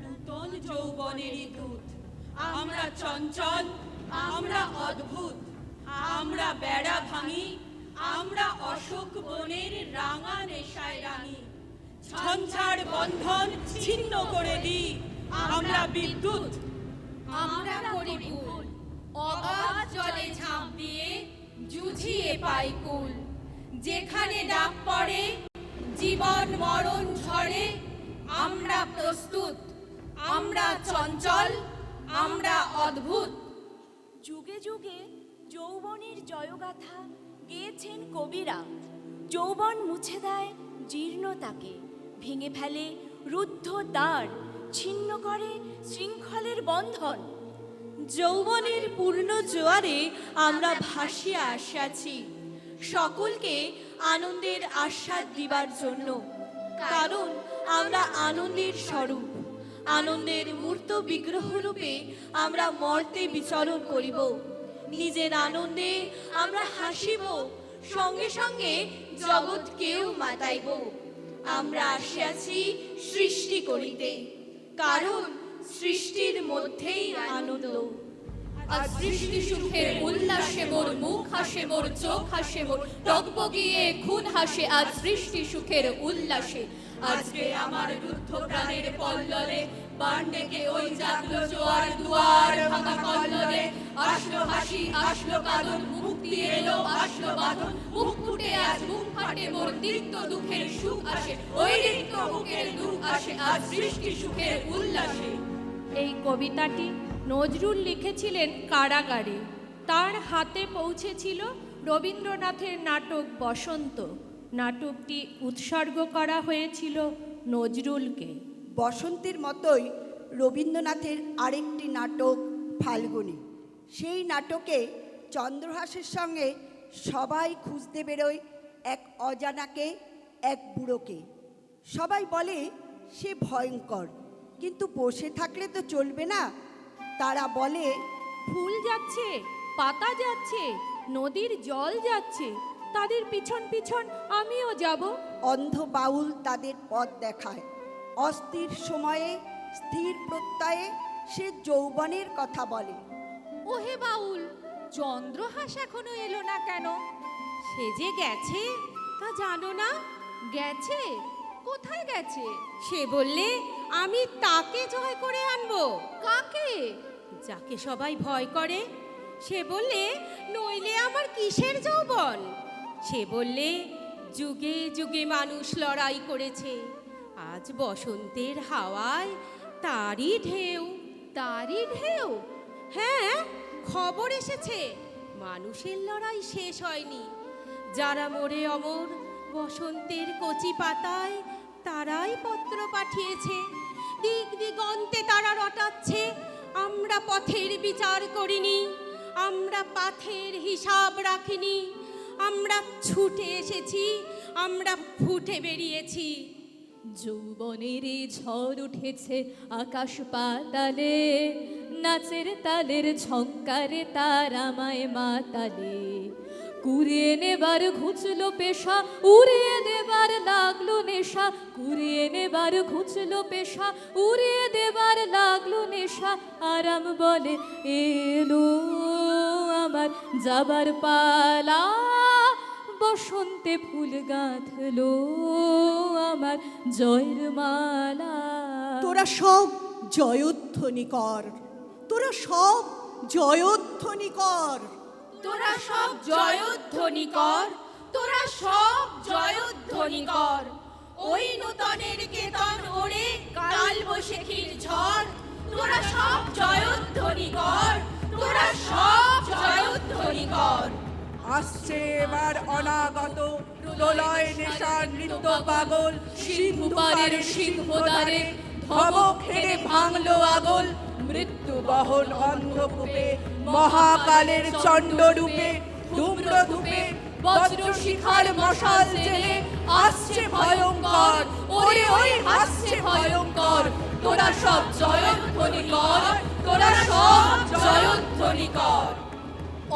নূতন যৌবনেরই দূত। আমরা চঞ্চল, আমরা অদ্ভুত, আমরা বেড়া ভাঙি, আমরা অশোক বনের রাঙা নেশায় রাঙি। ঝঞ্ঝার বন্ধন ছিন্ন করে দিই, আমরা বিদ্যুৎ। আমরা করি ভুল, অগাধ জলে ঝাঁপ দিয়ে জুঝিয়ে পাই কুল। যেখানে ডাক পড়ে জীবন মরণ ঝড়ে, আমরা প্রস্তুত, আমরা চঞ্চল, আমরা অদ্ভুত। যুগে যুগে যৌবনের জয়গাথা গেয়েছেন কবিরা। যৌবন মুছে দেয় জীর্ণতাকে, ভেঙে ফেলে রুদ্ধ দ্বার, ছিন্ন করে শৃঙ্খলের বন্ধন। যৌবনের পূর্ণ জোয়ারে আমরা ভাসিয়া আসিয়াছি, সকলকে আনন্দের আস্বাদ দিবার জন্য। কারণ আমরা আনন্দের স্বরূপ, আনন্দের মূর্ত বিগ্রহ রূপে আমরা মর্তে বিচরণ করিব। নিজের আনন্দে আমরা হাসিব, সঙ্গে সঙ্গে জগৎকেও মাতাইব। আমরা আসিয়াছি সৃষ্টি করিতে, কারণ সৃষ্টির মধ্যেই আনন্দ। আজ সৃষ্টি সুখের উল্লাসে মোর মুখ হাসে, মোর চোখ হাসে, মোর টকবগিয়ে খুন হাসে। আজ সৃষ্টি সুখের উল্লাসে, আজকে আমার রুদ্ধ প্রাণের পল্ললে বান ডেকে ওই জাগলো জোয়ার দুয়ার ভাঙা কল্লোলে। আসলো হাসি, আসলো কাঁদন, মুক্তি এলো, আসলো বাঁধন। মুখ ফুটে আজ মুখ ফাটে, মোর তিক্ত দুঃখের সুখ আসে। ওই রিক্ত বুকের দুঃখ আসে, আজ সৃষ্টি সুখের উল্লাসে। এই কবিতাটি নজরুল লিখেছিলেন কারাগারে। তার হাতে পৌঁছেছিল রবীন্দ্রনাথের নাটক বসন্ত। নাটকটি উৎসর্গ করা হয়েছিল নজরুলকে। বসন্তের মতোই রবীন্দ্রনাথের আরেকটি নাটক ফাল্গুনী। সেই নাটকে চন্দ্রহাসের সঙ্গে সবাই খুঁজতে বেরোয় এক অজানাকে, এক বুড়োকে। সবাই বলে সে ভয়ঙ্কর, কিন্তু বসে থাকলে তো চলবে না। তারা বলে ফুল যাচ্ছে, পাতা যাচ্ছে, নদীর জল যাচ্ছে, তাদের পিছন পিছন আমিও যাব। অন্ধ বাউল তাদের পথ দেখায়। অস্থির সময়ে স্থির প্রত্যয়ে সে যৌবনের কথা বলে। ওহে বাউল, চন্দ্রহাস এখনো এলো না কেন? সে যে গেছে তা জানো না? গেছে? কোথায় গেছে? সে বললে আমি তাকে জয় করে আনবো। কাকে? যাকে সবাই ভয় করে। সে বললে নইলে আমার কিসের যৌবন? সে বললে যুগে যুগে মানুষ লড়াই করেছে, আজ বসন্তের হাওয়ায় তারই ঢেউ। তারই ঢেউ? হ্যাঁ, খবর এসেছে মানুষের লড়াই শেষ হয়নি। যারা মরে অমর বসন্তের কচি পাতায়, তারাই পত্র পাঠিয়েছে। দিক দিগন্তে তারা রটাচ্ছে, আমরা পথের বিচার করিনি, আমরা পাথের হিসাব রাখিনি। আমরা ছুটে এসেছি, আমরা ফুটে বেরিয়েছি। যৌবনের ঝড় উঠেছে আকাশ পাতালে, নাচের তালের ঝঙ্কারে তার আমায় মাতালে। কুড়িয়ে নেবার ঘুচলো পেশা, উড়িয়ে দেবার লাগলো নেশা। কুড়িয়ে নেবার ঘুচলো পেশা, উড়িয়ে দেবার লাগলো নেশা। আরাম বলে এলো আমার যাবার পালা, বসন্তে ফুল গাঁথলো আমার জয়ের মালা। তোরা সব জয়ধ্বনি কর, তোরা সব জয়ধ্বনি কর। তোরা সব জয়ধ্বনি কর, তোরা সব জয়ধ্বনি কর। ওই নূতনের কেতন ওড়ে কাল বৈশাখীর ঝড়। তোরা সব জয়ধ্বনি কর, তোরা সব জয়ধ্বনি কর। আসছে এবার অনাগত প্রলয় নেশার নৃত্য পাগল। সিংহপারের সিংহদ্বারে ধমক হেরে ভাঙলো আগল। মৃত্যু বহন অন্ধকূপে মহাকালের চণ্ডরূপে। ধূম্র ধূপে বজ্র শিখার মশাল জেলে আসছে ভয়ঙ্কর, ওরে ওই আসছে ভয়ঙ্কর। তোরা সব জয়ধ্বনি কর, তোরা সব জয়ধ্বনি কর।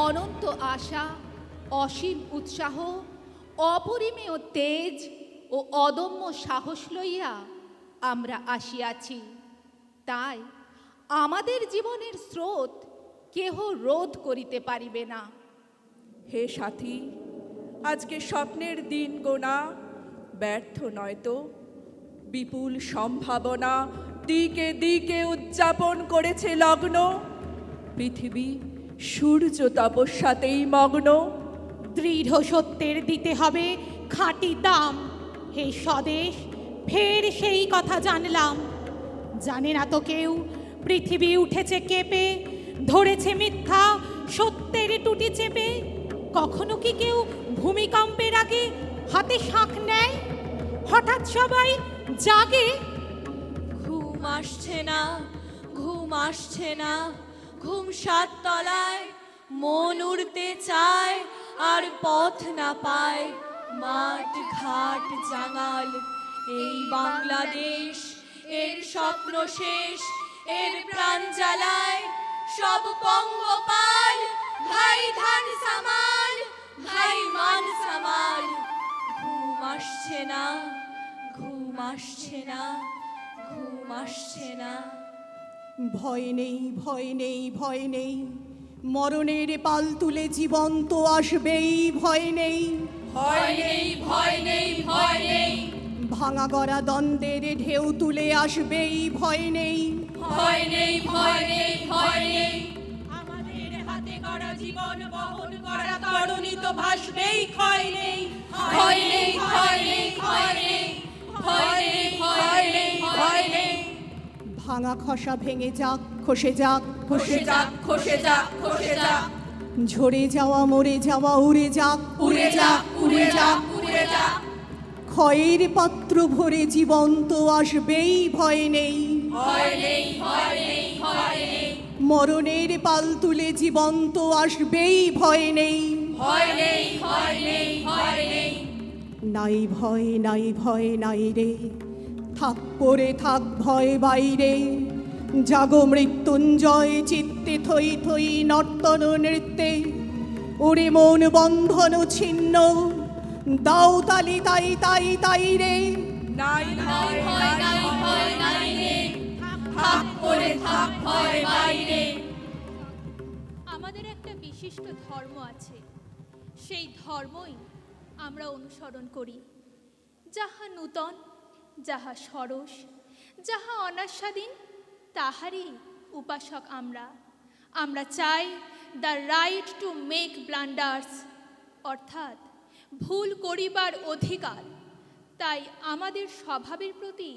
অনন্ত আশা, অসীম উৎসাহ, অপরিমেয় তেজ ও অদম্য সাহস লইয়া আমরা আসিয়াছি। তাই আমাদের জীবনের স্রোত কেহ রোধ করিতে পারিবে না। হে সাথী, আজকে স্বপ্নের দিন গোনা ব্যর্থ নয়তো, বিপুল সম্ভাবনা দিকে দিকে উদযাপন করেছে লগ্ন। পৃথিবী সূর্য তপস্যাতেই মগ্ন। দৃঢ় সত্যের দিতে হবে খাঁটি দাম। হে স্বদেশ, ফের সেই কথা জানলাম। জানে না তো কেউ, পৃথিবী উঠেছে কেঁপে, ধরেছে মিথ্যা সত্যের টুটি চেপে। কখনো কি কেউ ভূমিকম্পের আগে হাতে শাঁখ নেয়? হঠাৎ সবাই জাগে। ঘুম আসছে না, ঘুম আসছে না, ঘুম সাত তলায়, মন উড়তে চায় আর পথ না পায়। মাঠ ঘাট জাঙাল, এই বাংলাদেশ, এর স্বপ্ন শেষ, এর প্রাণ জ্বালায়। সব পঙ্গপাল, ভাই ধান সামাল, ভাই মান সামাল। ঘুম আসছে না, ঘুম আসছে না, ঘুম আসছে না। ভয় নেই, ভয় নেই, ভয় নেই, মরণের পাল তুলে জীবন্ত আসবেই, ভয় নেই। ভয় নেই, ভয় নেই, ভয় নেই, ভাঙা গড়া দ্বন্দ্বের ঢেউ তুলে আসবেই, ভয় নেই। ভয় নেই, ভয় নেই, ভয় নেই। আমাদের হাতে গড়া জীবন বহন করা তরুণী তো ভাসবেই, ক্ষয় নেই, ভয় নেই, ভয় নেই, ভয় নেই, ভয় নেই, ভয় নেই, ভয় নেই। ভাঙা খসা ভেঙে যাক, খসে যাক, খসে যাক, খসে যাক, খসে যাক, ঝরে যাওয়া, মরে যাওয়া, উড়ে যাক, উড়ে যাক, উড়ে যাক, উড়ে যাক। ক্ষয়ের পাত্র ভরে জীবন্ত আসবেই, ভয় নেই। ভয় নেই, ভয় নেই, ভয় নেই, মরণের পাল তুলে জীবন্ত আসবেই, ভয় নেই। ভয় নেই, ভয় নেই, ভয় নেই। নাই ভয়, নাই ভয়, নাই রে, থাক পড়ে থাক ভয় বাইরে। জাগো মৃত্যুঞ্জয় চিত্তে থই থই নর্তন নৃত্যে, ওরে মন বন্ধন ছিন্ন, দাও তালি তাই তাই তাই রে। নাই নাই ভয়, নাই ভয়, নাই রে, থাক পড়ে থাক ভয় বাইরে। আমাদের একটা বিশিষ্ট ধর্ম আছে, সেই ধর্মই আমরা অনুসরণ করি। যাহা নূতন, যাহা সরস, যাহা অনাস্বাদীন, তাহারই উপাসক আমরা। আমরা চাই the right to make blunders, অর্থাৎ ভুল করিবার অধিকার। তাই আমাদের স্বভাবের প্রতি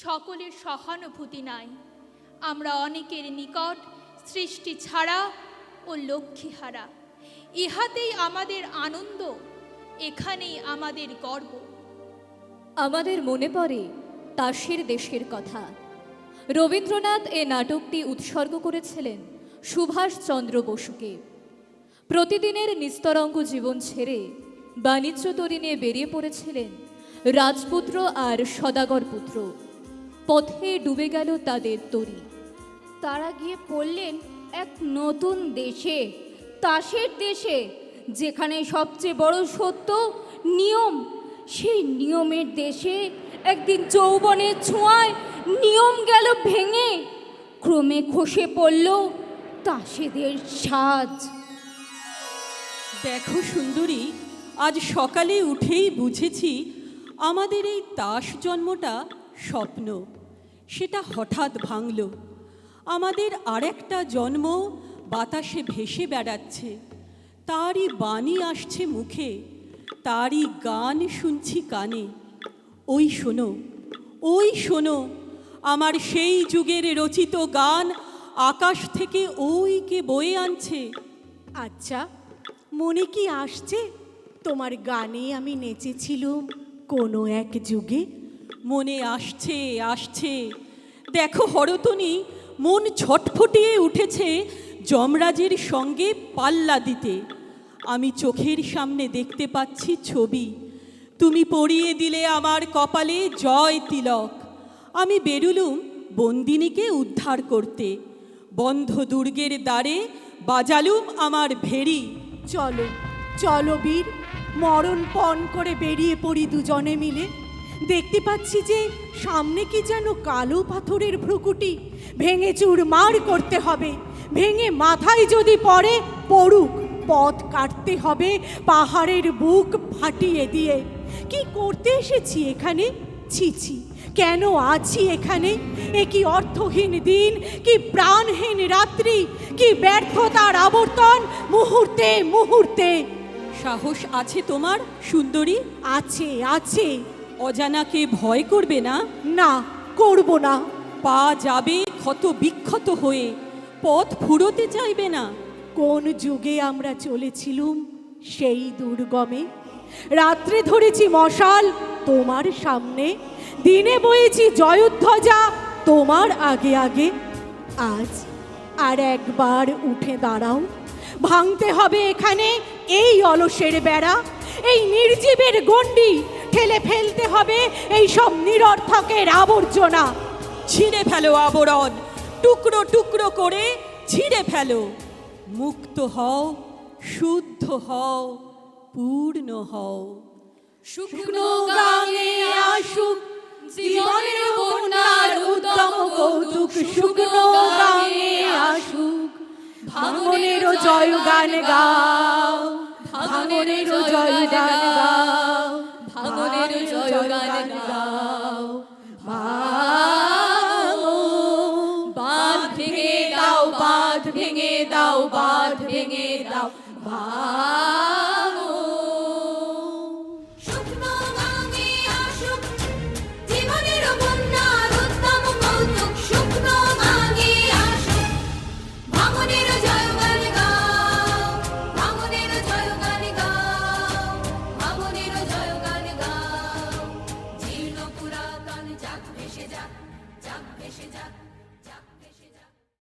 সকলের সহানুভূতি নাই। আমরা অনেকের নিকট সৃষ্টি ছাড়া ও লক্ষ্মীহারা। ইহাতেই আমাদের আনন্দ, এখানেই আমাদের গর্ব। আমাদের মনে পড়ে তাসের দেশের কথা। রবীন্দ্রনাথ এ নাটকটি উৎসর্গ করেছিলেন সুভাষচন্দ্র বসুকে। প্রতিদিনের নিস্তরঙ্গ জীবন ছেড়ে বাণিজ্য তরী নিয়ে বেরিয়ে পড়েছিলেন রাজপুত্র আর সদাগর পুত্র। পথে ডুবে গেল তাদের তরী। তারা গিয়ে পড়লেন এক নতুন দেশে, তাসের দেশে, যেখানে সবচেয়ে বড় সত্য নিয়ম। সেই নিয়মের দেশে একদিন যৌবনের ছোঁয়ায় নিয়ম গেল ভেঙে, ক্রমে খসে পড়ল তাসেদের সাজ। দেখো সুন্দরী, আজ সকালে উঠেই বুঝেছি আমাদের এই তাস জন্মটা স্বপ্ন। সেটা হঠাৎ ভাঙল। আমাদের আরেকটা জন্ম বাতাসে ভেসে বেড়াচ্ছে, তারই বাণী আসছে মুখে, তারই গান শুনছি কানে। ওই শোনো, ওই শোনো, আমার সেই যুগের রচিত গান আকাশ থেকে ওই কে বয়ে আনছে। আচ্ছা, মনে কি আসছে তোমার গানে আমি নেচেছিলুম কোনো এক যুগে? মনে আসছে, আসছে। দেখো হরতনী, মন ছটফটিয়ে উঠেছে যমরাজের সঙ্গে পাল্লা দিতে। আমি চোখের সামনে দেখতে পাচ্ছি ছবি। তুমি পরিয়ে দিলে আমার কপালে জয় তিলক। আমি বেরুলুম বন্দিনীকে উদ্ধার করতে। বন্ধ দুর্গের দ্বারে বাজালুম আমার ভেরি। চলো চলো বীর, মরণ পণ করে বেরিয়ে পড়ি দুজনে মিলে। দেখতে পাচ্ছি যে সামনে কি যেন কালো পাথরের ভ্রুকুটি, ভেঙে চুরমার করতে হবে। ভেঙে মাথায় যদি পড়ে পড়ুক, পথ কাটতে হবে পাহাড়ের বুক ফাটিয়ে দিয়ে। কি করতে এসেছি এখানে? ছি, কেন আছি এখানে? এ কি অর্থহীন দিন, কি প্রাণহীন রাত্রি, কি ব্যর্থতার আবর্তন মুহূর্তে মুহূর্তে। সাহস আছে তোমার সুন্দরী? আছে। অজানাকে ভয় করবে না? না, করব না। পা যাবে ক্ষত বিক্ষত হয়ে, পথ ফুরোতে চাইবে না। কোন যুগে আমরা চলেছিলুম সেই দুর্গমে? রাত্রে ধরেছি মশাল তোমার সামনে, দিনে বয়েছি জয়ধ্বজা তোমার আগে আগে। আজ আর একবার উঠে দাঁড়াও, ভাঙতে হবে এখানে এই অলসের বেড়া, এই নির্জীবের গণ্ডি, ঠেলে ফেলতে হবে এই সব নিরর্থকের আবর্জনা। ছিঁড়ে ফেলো আবরণ, টুকরো টুকরো করে ছিঁড়ে ফেলো। মুক্ত হও, শুদ্ধ হও, পূর্ণ হও। শুকনো গাঙে আসুক জীবনের বন্যার উদ্যম কৌতুক, শুকনো গাঙে আসুক ভাঙনের জয়গান গাও, ভাঙনের জয়গান গাও, ভাঙনের জয়গান গাও। বাঁধ ভেঙে দাও, বাঁধ ভেঙে দাও, বাঁধ ভেঙে দাও, ভাঙো। শুকনো গাঙে আসুক জীবনের বন্যার উদ্যম কৌতুক, শুকনো গাঙে আসুক ভাঙনের জয়গান গাও, ভাঙনের জয়গান গাও, ভাঙনের জয়গান গাও। জীর্ণ পুরাতন যাক ভেসে যাক, যাক ভেসে যাক।